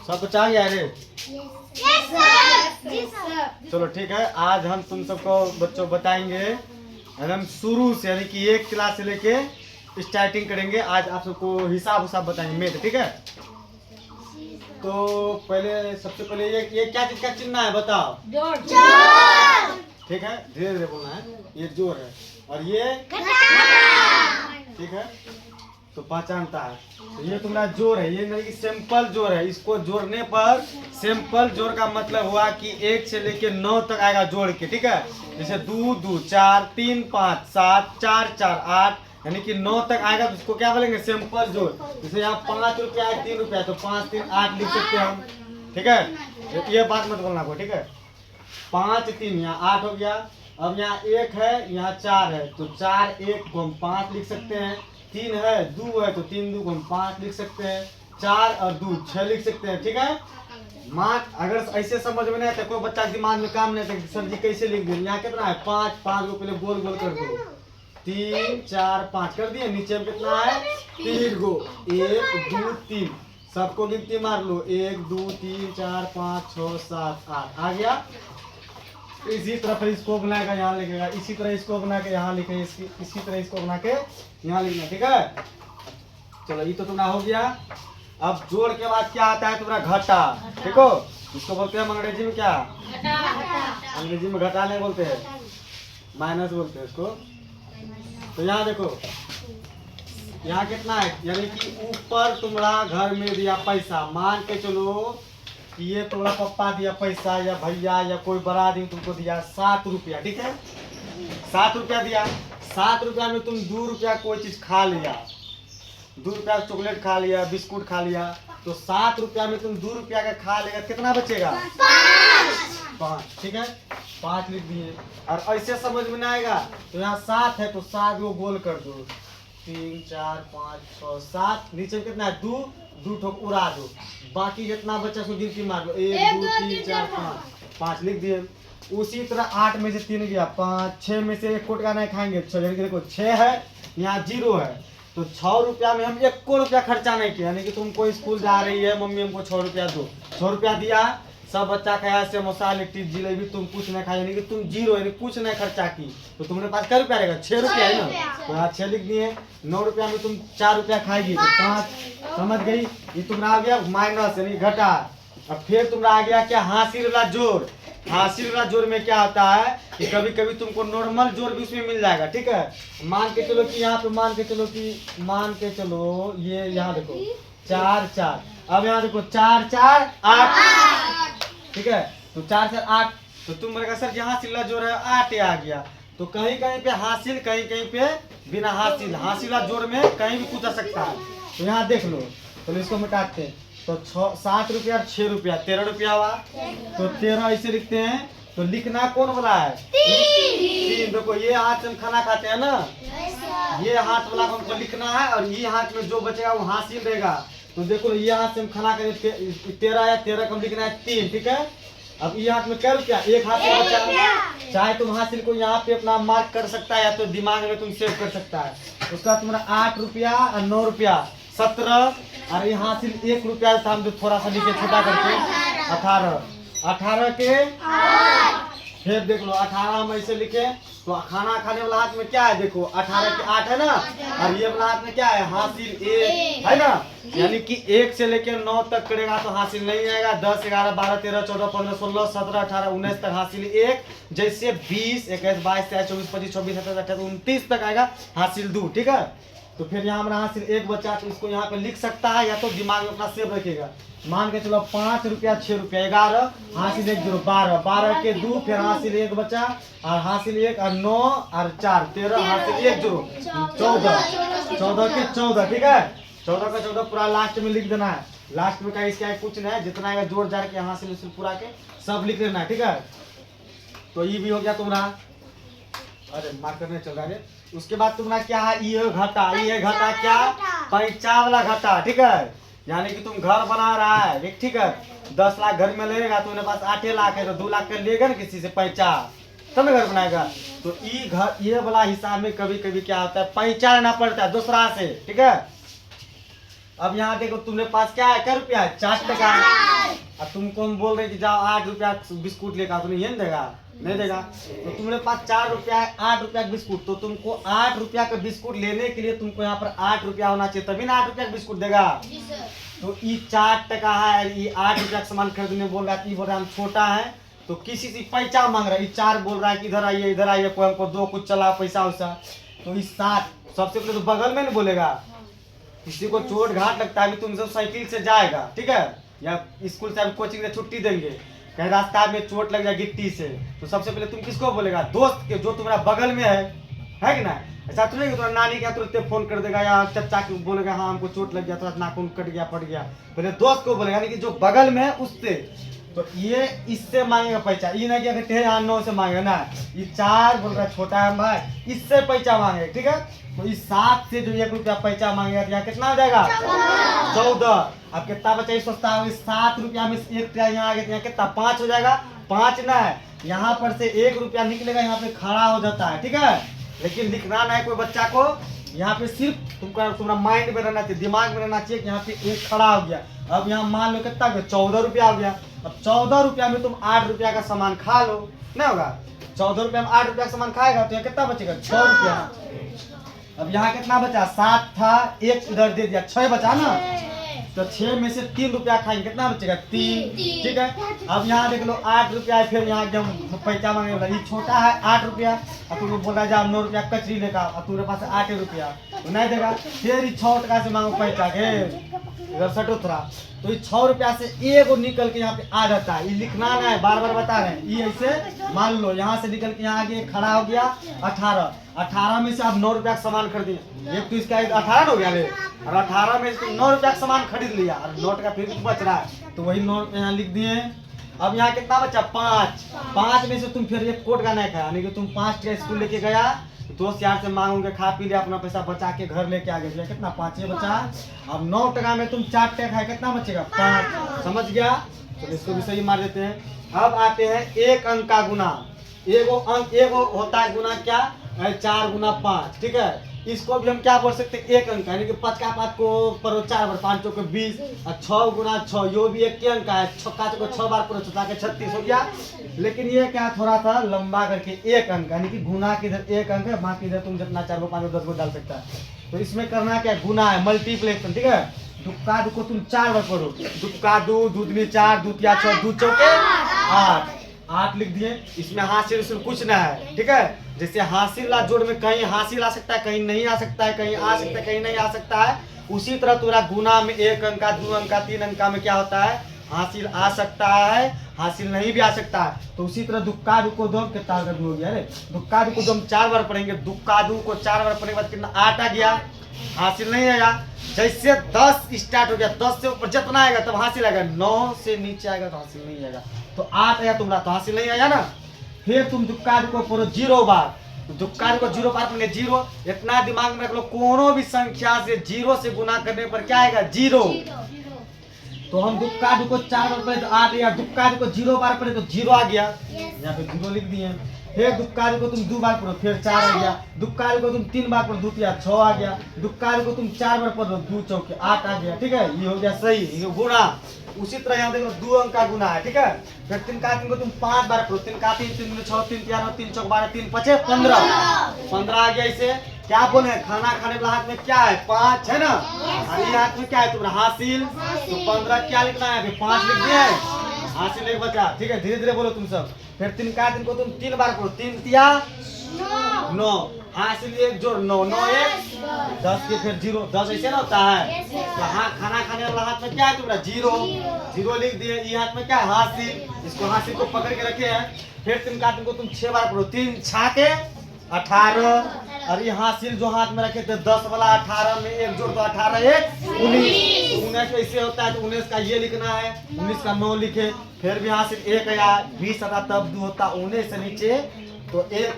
सब कुछ आ गया रे? चलो ठीक है, आज हम तुम सबको बच्चों बताएंगे एकदम शुरू से, यानी कि एक क्लास से लेके स्टार्टिंग करेंगे। आज आप सबको हिसाब उसाब बताएंगे, मैथ, ठीक है। तो पहले सबसे पहले ये क्या चीज का चिन्ह है बताओ? जोड़। ठीक है, धीरे धीरे बोलना है। ये जोड़ है और ये ठीक है, तो पहचानता है। तो ये तुम्हारा जोड़ है, ये नहीं कि सिंपल जोड़ है। इसको जोड़ने पर सिंपल जोड़ का मतलब हुआ कि 1 से लेके 9 तक आएगा जोड़ के, ठीक है। जैसे 2 2 4 3 5 7 4 4 8, यानी कि 9 तक आएगा तो उसको क्या बोलेंगे? सिंपल जोड़। जैसे यहाँ 5 रुपया है 3 रुपया, तो 5 3 8 लिख सकते हैं हम, ठीक है। ये बात मत बोलना को, ठीक है। 5 3 यहाँ 8 हो गया। अब यहाँ 1 है, यहाँ 4 है, तो 4 1 को हम 5 लिख सकते हैं। 3 है, 2 है, तो 3 2 को हम 5 लिख सकते हैं। 4 और 2 6 लिख सकते हैं, ठीक है। मार्क अगर ऐसे समझ में नहीं आता, कोई बच्चा के दिमाग में काम नहीं आता सर जी कैसे लिख दिए। यहाँ कितना है? 5 5 को पहले गोल गोल कर दो, 3 4 5 कर दिए। नीचे में कितना है? 3 गो, 1 2 3, सबको गिनती मार लो, 1 2 3 4 5 6 7 8 आ गया। इसी तरह फिर इसको बना के यहाँ लिखेगा, इसी तरह इसको बना के यहाँ लिखे, इसी तरह इसको बना के यहाँ लिखना, ठीक है। चलो ये तो तुम्हारा हो गया। अब जोड़ के बाद क्या आता है तुम्हारा? घटा, ठीक हो। इसको बोलते हैं अंग्रेजी में क्या? अंग्रेजी में घटा नहीं बोलते हैं, माइनस बोलते हैं इसको। तो यहाँ देखो, यहाँ कितना है? यानी कि ऊपर तुम्हारा घर में दिया पैसा, मान के चलो कि ये तुम्हारा पप्पा दिया पैसा या भैया या कोई बड़ा आदमी तुमको दिया 7 रुपया, ठीक है। 7 रुपया दिया, 7 रुपया में तुम 2 रुपया कोई चीज खा लिया, 2 रुपया चॉकलेट खा लिया, बिस्कुट खा लिया, तो 7 रुपया में तुम 2 रुपया का खा लेगा, कितना बचेगा? 5, ठीक है। 5 लिख दिए। और ऐसे समझ में नहीं आएगा तो यहाँ 7 है, तो 7 को गोल कर दो, 3 4 5 6 7, नीचे कितना है? 2 2 ठोक उड़ा दो, बाकी जितना बच्चा सो गिनती मार लो, 1 2 3 4 5, 5 लिख दिए। उसी तरह 8 में से 3 गया, 5 6 में से 1 कोट का नहीं खाएंगे, 6 यानी कि देखो 6 है, यहाँ 0 है, तो 6 रुपया में हम 1 रुपया खर्चा नहीं किया। यानी कि तुम कोई स्कूल जा रही है, मम्मी हमको 6 रुपया दो, 6 रुपया दिया, सब बच्चा खाया समोसा लिट्टी जिलेबी, तुम कुछ नहीं खाई, यानी कि तुम 0, यानी कुछ नहीं खर्चा की, तो तुम्हारे पास क्या रुपया रहेगा? 6 रुपया है ना, तो यहाँ 6 लिख दिए। 9 रुपया में तुम 4 रुपया खाएगी, तो 5, समझ गई। ये तुम्हारा आ गया माइनस, यानी घटा। अब फिर तुम्हारा आ गया क्या? हासिल वाला जोड़। हासिल वाला जोड़ में क्या होता है कि कभी कभी तुमको नॉर्मल जोड़ भी उसमें मिल जाएगा, ठीक है। मान के चलो कि यहाँ पे मान के चलो ये यहाँ देखो 4 4, अब यहाँ देखो 4 4 8, ठीक है। तो 4 4 8, तो तुम बोलेगा सर जी हासिल वाला जोड़ है 8 आ गया, तो कहीं कहीं पे हासिल, कहीं कहीं पे बिना हासिल। हासिल वाला जोड़ में कहीं भी पूछा सकता है, तो यहाँ देख लो। तो इसको मिटाते हैं, तो 7 रुपया और 6 रुपया 13 रुपया हुआ, तो 13 ऐसे लिखते हैं। तो लिखना कौन वाला है? 3। देखो ये हाथ से हम खाना खाते हैं ना, ये हाथ वाला हमको लिखना है, और ये हाथ में जो बचेगा वो हासिल रहेगा। तो देखो ये हाथ से हम खाना खाते 13 या 13 को लिखना है 3, ठीक है। अब ये हाथ में क्या रुपया? 1 हाथ में बचा, चाहे तुम हासिल को यहाँ पे अपना मार्क कर सकता है, या तो दिमाग में तुम सेव कर सकता है। उसका तुम्हारा 8 रुपया और 9 रुपया 17, और ये हासिल 1 रुपया था, हम जो थोड़ा सा लिखे छोटा करके 18, 18 के फिर देख लो 18 हम ऐसे लिखे, तो खाना खाने वाला हाथ में क्या है? देखो 18 के 8 है ना, और ये वाला हाथ में क्या है? हासिल 1 है ना। यानी कि 1 से लेके 9 तक करेगा तो हासिल नहीं आएगा। 10 11 12 13 14 15 16 17 18 19 तक हासिल 1, जैसे 20 21 22 23 24 25 26 27 28 29 तक आएगा हासिल 2, ठीक है। तो फिर यहाँ हमारा हासिल 1 बचा, तो इसको यहाँ पे लिख सकता है, या तो दिमाग में अपना सेव रखेगा। मान के चलो 5 रुपया 6 रुपया 11, हासिल 1 0 12, 12 के 2, फिर हासिल 1 बचा, और हासिल 1 और 9 और 4 13, हासिल 1 0 14, 14 के 14, ठीक है। 14 का 14 पूरा लास्ट में लिख देना है। लास्ट में कहीं इसका कुछ नहीं है, जितना आएगा जोड़ जाड़ के हासिल पूरा के सब लिख लेना है, ठीक है। तो ये भी हो गया तुम्हारा, अरे मार्कर नहीं चल रहा है। उसके बाद तुम्हारा क्या है? ये घटा। ये घटा क्या? पैंचा वाला घटा, ठीक है। यानी कि तुम घर बना रहा है, ठीक है, 10 लाख घर में लेगा, तो उन्हें पास 8 लाख है, तो 2 लाख का लेगा ना किसी से पैंचा, तब घर बनाएगा। तो ये वाला हिसाब में कभी कभी क्या होता है? पैंचा लेना पड़ता है दूसरा से, ठीक है। अब यहाँ देखो तुमने पास क्या है, क्या रुपया है, 4 टका है। और तुमको हम बोल रहे कि जाओ 8 रुपया बिस्कुट लेकर, तुम्हें ये नहीं देगा, नहीं देगा। तो तुम्हारे पास 4 रुपया है, 8 रुपया का बिस्कुट, तो तुमको 8 रुपया का बिस्कुट लेने के लिए तुमको यहाँ पर 8 रुपया होना चाहिए, तभी ना 8 रुपया का बिस्कुट देगा। तो ये 4 टका है, ये 8 रुपया का सामान खरीदने बोल रहा है, बोल रहा है हम छोटा है, तो किसी से पैसा मांग रहा है। ये 4 बोल रहा है कि इधर आइए, इधर आइए, कोई हमको दो, कुछ चला पैसा वैसा। तो इस 7 सबसे पहले तो बगल में नहीं बोलेगा, किसी को चोट घाट लगता है, अभी तुम सब साइकिल से जाएगा, ठीक है, या स्कूल से अभी कोचिंग से छुट्टी देंगे, कहीं रास्ता में चोट लग जाए गिट्टी से, तो सबसे पहले तुम किसको बोलेगा, दोस्त के, जो तुम्हारा बगल में है कि ना। ऐसा तो नहीं कि तुम्हारा नानी क्या तुरंत फोन कर देगा, या चचा को बोलेगा हाँ हमको चोट लग गया, थोड़ा नाखून कट गया, फट गया, पहले दोस्त को बोलेगा, यानी कि जो बगल में है उससे। तो ये इससे मांगेगा पैसा, ये नहीं कि अगर 9 से मांगेगा ना, ये 4 बोल रहा है छोटा है भाई, इससे पैसा मांगेगा, ठीक है। तो इस 7 से जो 1 रुपया पैसा मांगेगा, तो यहाँ कितना हो जाएगा, 14। अब कितना बचा, ये सोचता है 7 रुपया में 1 रुपया यहाँ आ गया, तो यहाँ कितना 5 हो जाएगा, 5 ना है, यहाँ पर से 1 रुपया निकलेगा, यहाँ पे खड़ा हो जाता है, ठीक है। लेकिन लिखना ना है कोई बच्चा को, यहाँ पे सिर्फ तुमको तुम्हारा माइंड में रहना चाहिए, दिमाग में रहना चाहिए कि यहाँ पे 1 खड़ा हो गया। अब यहाँ मान लो कितना 14 रुपया हो गया। अब 14 रुपया में तुम 8 रुपया का सामान खा लो, नहीं होगा, 14 रुपया में 8 रुपया का सामान खाएगा, तो यहाँ कितना बचेगा, 6 रुपया। अब यहाँ कितना बचा, 7 था, 1 इधर दे दिया, 6 बचा ना, तो 6 में से 3 रुपया खाएंगे, कितना बचेगा, 3, ठीक है। अब यहाँ देख लो 8 रुपया है, फिर यहाँ एकदम पैसा मांगे वाला, ये छोटा है 8 रुपया, और तुमको बोल रहा है 9 रुपया कचरी लेगा, और तुम्हारे पास 8 रुपया, तो नहीं देगा। फिर ये 6 टका से मांगो पैसा के, इधर सटो थोड़ा, तो ये 6 रुपया से एगो निकल के यहाँ पे आ जाता है, ये लिखना ना है, बार बार बता रहे हैं। ये ऐसे मान लो यहाँ से निकल के यहाँ आगे खड़ा हो गया 18 में से आप 9 रुपया का सामान खरीदिए, एक तो इसका 18 हो गया रे, और 18 में से 9 रुपया का सामान खरीद लिया, और नोट का फिर भी बच रहा है, तो वही नोट यहाँ लिख दिए। अब यहाँ कितना बचा, 5 में से तुम फिर 1 कोट का नहीं खाया, यानी कि तुम 5 का स्कूल लेके गया, दोस्त यार से मांगोगे, खा पी लिया, अपना पैसा बचा के घर लेके आ गए, कितना 5 बचा। अब 9 टका में तुम 4 टका खाए, कितना बचेगा, 5, समझ गया। तो इसको भी सही मार देते हैं। अब आते हैं 1 अंक का गुना, एगो होता है गुना क्या, 4 गुना 5, ठीक है। इसको भी हम क्या बोल सकते हैं, 1 अंक, यानी कि 5 का 5 को पढ़ो 4 बार, 5 चौके 20, और 6 गुना 6, यो भी 1 अंक है, 6 को 6 बार पढ़ो, 6 के 36 हो गया। लेकिन ये क्या थोड़ा सा लंबा करके 1 अंक, यानी कि गुना के इधर 1 अंक है, बाकी इधर तुम जितना 4 को 5 को 10 को डाल सकता है। तो इसमें करना क्या, गुना है, मल्टीप्लेक्शन, ठीक है। दुक्का दू को तुम 4 बार पढ़ो, दुक्का दू, दूधनी 4, दूतिया 6, 2 चौके 8 लिख दिए। इसमें हासिल उसमें कुछ ना है, ठीक है। जैसे हासिल ला जोड़ में कहीं हासिल आ सकता है, कहीं नहीं आ सकता है, कहीं आ सकता है, कहीं नहीं आ सकता है, उसी तरह तुम्हारा गुना में 1 अंक, 2 अंक, 3 अंक में क्या होता है, हासिल आ सकता है, हासिल नहीं भी आ सकता है। तो उसी तरह दुक्का दू को 2 कितना हो गया रे, दुक्का दू को 2 हम 4 बार पढ़ेंगे, दुक्का दू को 4 बार पढ़ने के बाद कितना 8 आ गया, हासिल नहीं आया। जैसे 10 स्टार्ट हो गया, 10 से ऊपर जितना आएगा तब हासिल आएगा, 9 से नीचे आएगा तो हासिल नहीं आएगा। तो 8 आया तुम्हारा, तो हासिल नहीं आया ना। फिर तुम दुक्का को पढ़ो 0 बार, दुक्का को 0 बार पढ़ेंगे, 0, इतना दिमाग में रख लो, कोनो भी संख्या से 0 से गुना करने पर क्या आएगा, 0। तो हम दुक्का को 4 बार पढ़े तो 8 या दुक्का को 0 बार पढ़े तो 0 आ गया, यहाँ पे 0 लिख दिए। फिर दुक्का को तुम 2 बार पढ़ो, फिर 4 आ गया, दुक्का को तुम 3 बार पढ़ो, 2 या 6 आ गया, दुक्का को तुम 4 बार पढ़ो, 2 चौके 8 आ गया, ठीक है। ये हो गया सही, ये गुना। उसी तरह यहाँ देखो 2 अंक का गुना है, ठीक है। फिर 3 का 3 को तुम 5 बार पढ़ो, 3 का 3, 3 6, 3 3 9, 3 चौक 12, 3 5 15 आ गया। इसे क्या बोले, खाना खाने वाला हाथ में क्या है, 5 है ना, और ये हाथ में क्या है तुम्हारा, हासिल। तो 15 क्या लिखना है, 5 लिख दिए, हासिल 1 बचा, ठीक है। धीरे धीरे बोलो तुम सब। फिर 3 का 3 को तुम 3 बार पढ़ो, 3 तिया 9, हासिल 1 जोड़ 9, 9 1 10 के फिर 0, 10 ऐसे ना होता है। तो हाँ, खाना खाने वाला हाथ में क्या है तुम्हारा, 0 लिख दिए। ये हाथ में क्या है, हासिल, इसको हासिल को पकड़ के रखे हैं। फिर 3 का 3 को तुम 6 बार पढ़ो, 3 6 के 18, और ये हासिल जो हाथ में रखे थे 10 वाला, 18 में 1 जोड़ तो 18 1 19, 19 ऐसे होता है, तो 19 का ये लिखना है, 19 का 9 लिखे। फिर भी हासिल 1 आया, 20 आता तब 2 होता, 19 से नीचे तो 1।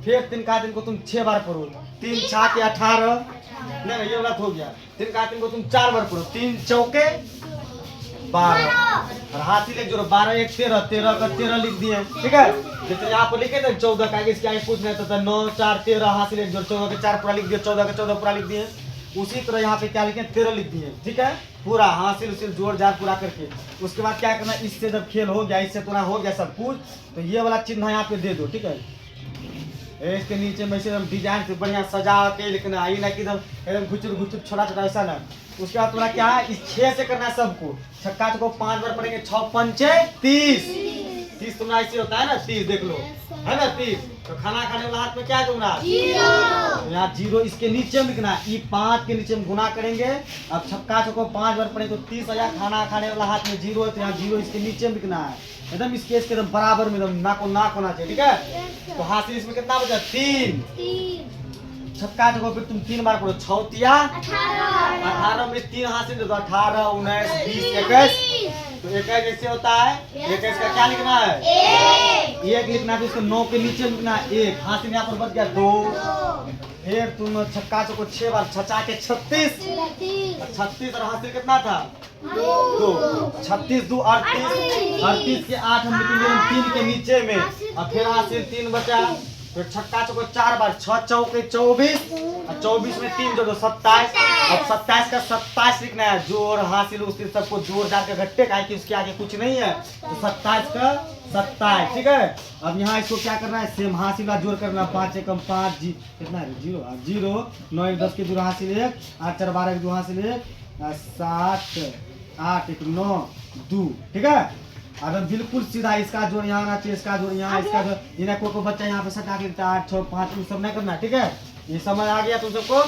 फिर 3 का 3 को तुम 6 बार पढ़ो, 3 6 के 18, नहीं ये गलत हो गया। 3 का 3 को तुम 4 बार पढ़ो, 3 चौके 12, और हासिल 1 जोड़ो 12 1 13, 13 का 13 लिख दिए, ठीक है। जैसे यहाँ पर लिखे थे 14 का, इसके आगे कुछ नहीं था, 9 4 13, हासिल 1 जोड़ 14 के 4 पूरा लिख दिए, 14 के 14 पूरा लिख दिए। उसी तरह यहाँ पे क्या लिखे 13 लिख दिए, ठीक है, पूरा हासिल उसिल जोड़ जाड़ पूरा करके। उसके बाद क्या करना, इससे जब खेल हो गया, इससे पूरा हो गया सब कुछ, तो ये वाला चिन्ह यहाँ पे दे दो, ठीक है। इसके नीचे में से डिजाइन से बढ़िया सजा के लिखना, ये ना कि एकदम घुचुर घुचुर छोटा छोटा ऐसा ना। उसके बाद तुम्हारा क्या है, इस 6 से करना है सबको। छक्का चौको 5 बार पढ़ेंगे, 6 पंचे 30, 30 तुम्हारा ऐसे होता है ना, 30 देख लो, है ना 30। तो खाना खाने वाला हाथ में क्या है तुम्हारा, 0। यहाँ 0 इसके नीचे में लिखना है, 5 के नीचे में गुना करेंगे। अब छक्का चौको 5 बार पढ़ेंगे तो 30,000। खाना खाने वाला हाथ में 0 है, तो यहाँ 0 इसके नीचे में लिखना है, एकदम इसके एकदम बराबर में, एकदम नाक होना चाहिए, ठीक है। तो हासिल इसमें कितना बचा, 3। छक्का चौको फिर तुम 3 बार पढ़ो, 6 तिया 18 में 3 हासिल दे दो, 18 19 20 21। तो 21 जैसे होता है, 21 का क्या लिखना है, 1 लिखना है। तो इसको 9 के नीचे लिखना है 1, हासिल यहाँ पर बच गया 2। फिर तुम छक्का चौको 6 बार, 6 के 36, 36 और हासिल कितना था, 2। 36 2 38, 38 के 8 हम लिखेंगे 3 के नीचे में, और फिर हासिल 3 बचा। फिर छक्का चौको 4 बार, 6 चौके 24, और 24 में 3 जोड़ो 27। अब 27 का 27 लिखना है, जोड़ हासिल उसके सबको जोड़ डाल के घट्टे का, कि उसके आगे कुछ नहीं है, तो 27 का 27, ठीक है। अब यहाँ इसको क्या करना है, सेम हासिल का जोड़ करना, 5 एकम 5 जी कितना है, 0 9 1 10 के 2 हासिल 1, 8 4 12 के 2 हासिल 1, 7 8 1 9 2, ठीक है। अब बिल्कुल सीधा इसका जोड़ यहाँ आना चाहिए, इसका जोड़ यहाँ, इसका जोड़ इन्हें को बच्चा यहाँ पे सटा के 8 6 5 सब नहीं करना, ठीक है। ये समझ आ गया तुम सबको।